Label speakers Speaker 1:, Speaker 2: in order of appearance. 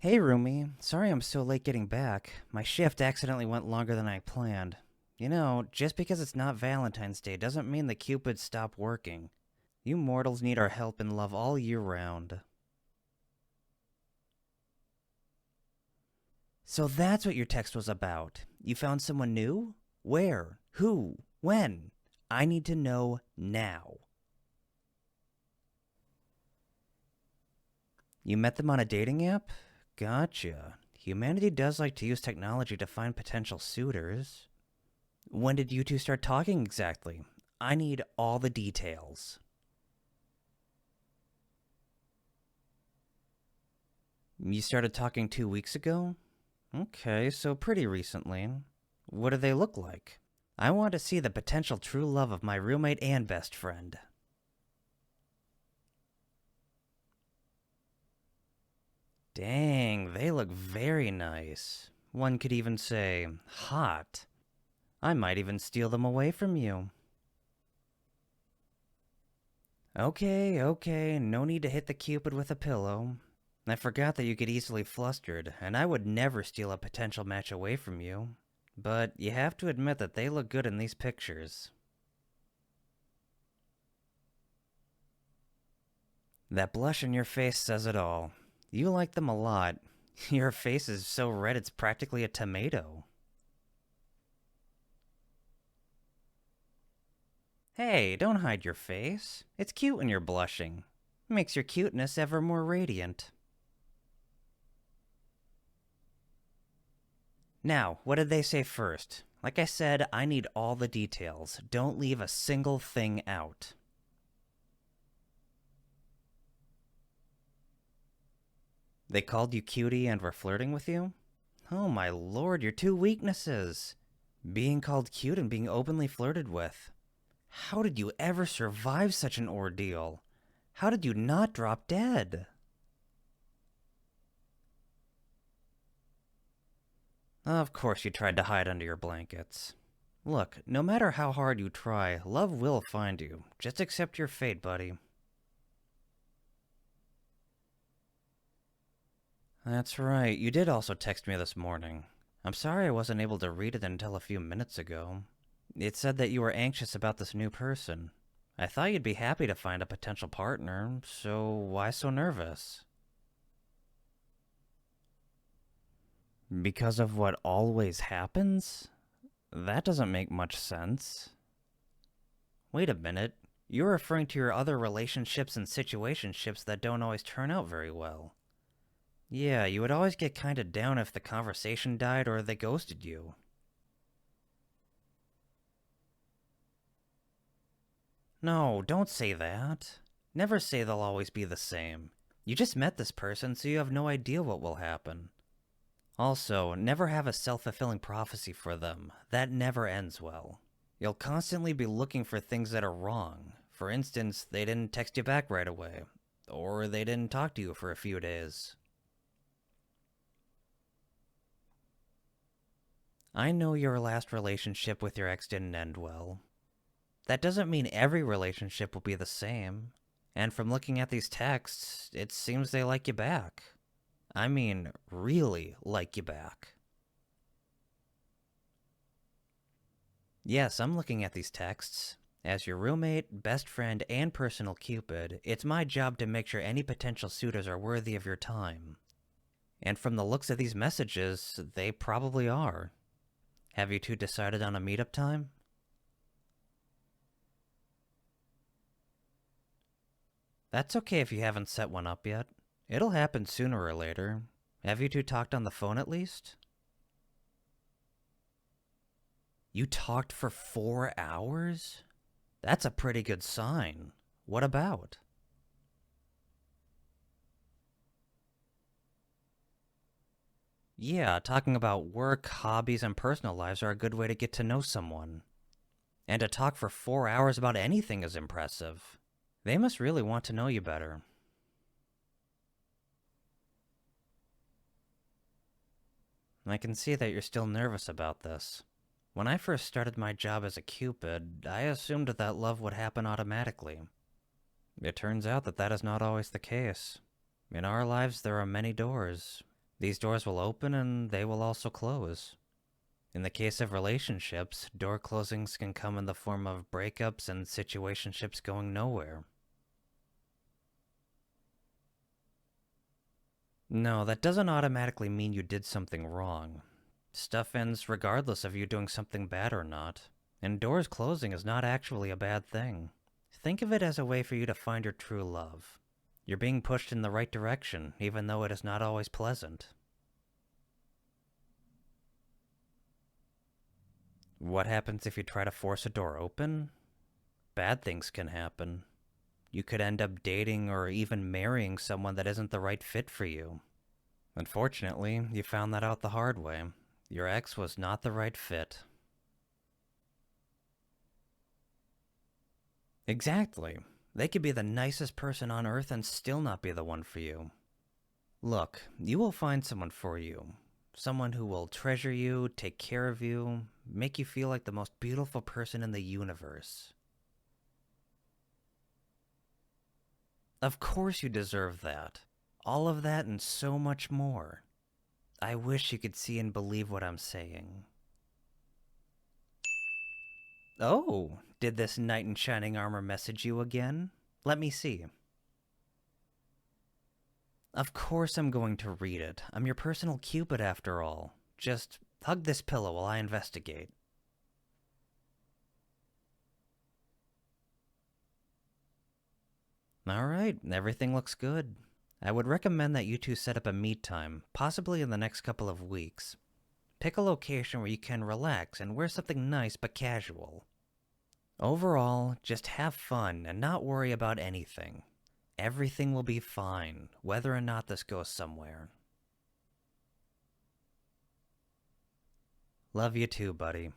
Speaker 1: Hey, Rumi. Sorry I'm so late getting back. My shift accidentally went longer than I planned. Just because it's not Valentine's Day doesn't mean the Cupids stop working. You mortals need our help and love all year round. So that's what your text was about. You found someone new? Where? Who? When? I need to know now. You met them on a dating app? Gotcha. Humanity does like to use technology to find potential suitors. When did you two start talking exactly? I need all the details. You started talking 2 weeks ago? Okay, so pretty recently. What do they look like? I want to see the potential true love of my roommate and best friend. Dang, they look very nice. One could even say, hot. I might even steal them away from you. Okay, no need to hit the Cupid with a pillow. I forgot that you get easily flustered, and I would never steal a potential match away from you. But you have to admit that they look good in these pictures. That blush on your face says it all. You like them a lot. Your face is so red it's practically a tomato. Hey, don't hide your face. It's cute when you're blushing. Makes your cuteness ever more radiant. Now, what did they say first? Like I said, I need all the details. Don't leave a single thing out. They called you cutie and were flirting with you? Oh my lord, your two weaknesses. Being called cute and being openly flirted with. How did you ever survive such an ordeal? How did you not drop dead? Of course you tried to hide under your blankets. Look, no matter how hard you try, love will find you. Just accept your fate, buddy. That's right, you did also text me this morning. I'm sorry I wasn't able to read it until a few minutes ago. It said that you were anxious about this new person. I thought you'd be happy to find a potential partner, so why so nervous? Because of what always happens? That doesn't make much sense. Wait a minute. You're referring to your other relationships and situationships that don't always turn out very well. Yeah, you would always get kinda down if the conversation died or they ghosted you. No, don't say that. Never say they'll always be the same. You just met this person, so you have no idea what will happen. Also, never have a self-fulfilling prophecy for them. That never ends well. You'll constantly be looking for things that are wrong. For instance, they didn't text you back right away. Or they didn't talk to you for a few days. I know your last relationship with your ex didn't end well. That doesn't mean every relationship will be the same. And from looking at these texts, it seems they like you back. I mean, really like you back. Yes, I'm looking at these texts. As your roommate, best friend, and personal Cupid, it's my job to make sure any potential suitors are worthy of your time. And from the looks of these messages, they probably are. Have you two decided on a meetup time? That's okay if you haven't set one up yet. It'll happen sooner or later. Have you two talked on the phone at least? You talked for 4 hours? That's a pretty good sign. What about? Yeah, talking about work, hobbies, and personal lives are a good way to get to know someone. And to talk for 4 hours about anything is impressive. They must really want to know you better. I can see that you're still nervous about this. When I first started my job as a Cupid, I assumed that love would happen automatically. It turns out that that is not always the case. In our lives, there are many doors. These doors will open and they will also close. In the case of relationships, door closings can come in the form of breakups and situationships going nowhere. No, that doesn't automatically mean you did something wrong. Stuff ends regardless of you doing something bad or not, and doors closing is not actually a bad thing. Think of it as a way for you to find your true love. You're being pushed in the right direction, even though it is not always pleasant. What happens if you try to force a door open? Bad things can happen. You could end up dating or even marrying someone that isn't the right fit for you. Unfortunately, you found that out the hard way. Your ex was not the right fit. Exactly. They could be the nicest person on earth and still not be the one for you. Look, you will find someone for you. Someone who will treasure you, take care of you, make you feel like the most beautiful person in the universe. Of course you deserve that. All of that and so much more. I wish you could see and believe what I'm saying. Oh, did this knight in shining armor message you again? Let me see. Of course I'm going to read it. I'm your personal Cupid after all. Just hug this pillow while I investigate. Alright, everything looks good. I would recommend that you two set up a meet time, possibly in the next couple of weeks. Pick a location where you can relax and wear something nice but casual. Overall, just have fun and not worry about anything. Everything will be fine, whether or not this goes somewhere. Love you too, buddy.